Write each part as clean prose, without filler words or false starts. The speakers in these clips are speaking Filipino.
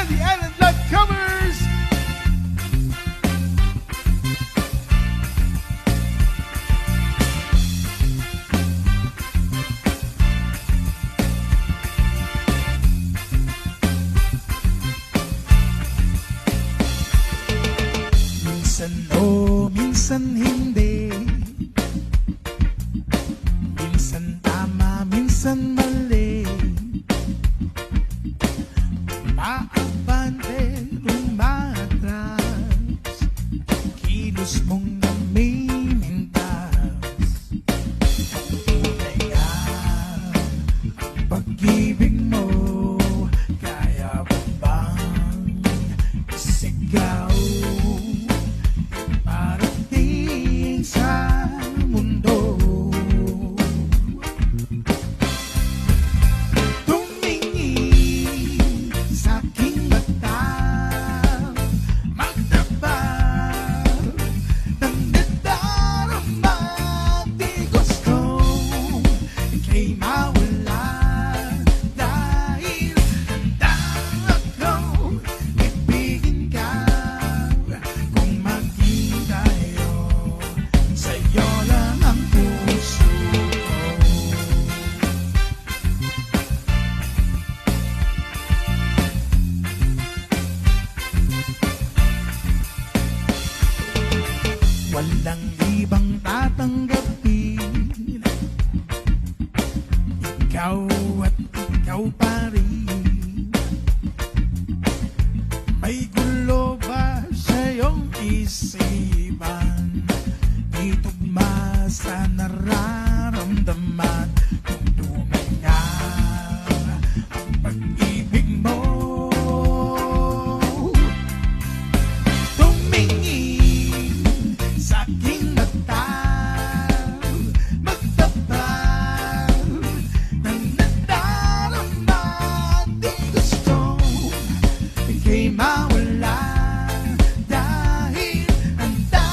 and the Island Latecomers. Minsan minsan hindi. Minsan tama, minsan mali. Maabante, umatras. Kilos mong namimintas. Tunay nga ang pag-ibig mo. Kaya mo bang isigaw? Parating sa mundo. Tumingin sa aking mata, magdabal ng nadarama. Di gustong ika'y mawala, dahil handa akong ibigin ka. Kung maging tayo, sa'yo lang ang puso ko. Walang ibang tatanggapin, ikaw at ikaw pa rin. May gulo ba sa iyong isipan? Di tugma sa nararamdaman. Kung tunay nga ang pag-ibig mo, tumingin sa aking mata, magdabal ng nadarama. Di gusto ika'y mawala, dahil handa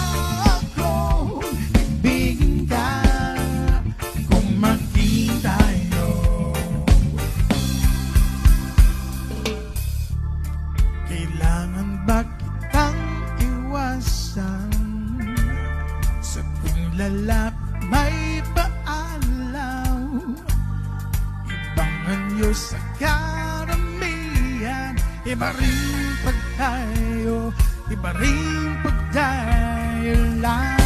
akong ibigin ka. Kung maging tayo, kailangan ba kitang iwasan? Sa tuwing lalap may paalaw, ibang anyo sa karamihan. Iba rin pag tayo, iba rin pag tayo lang.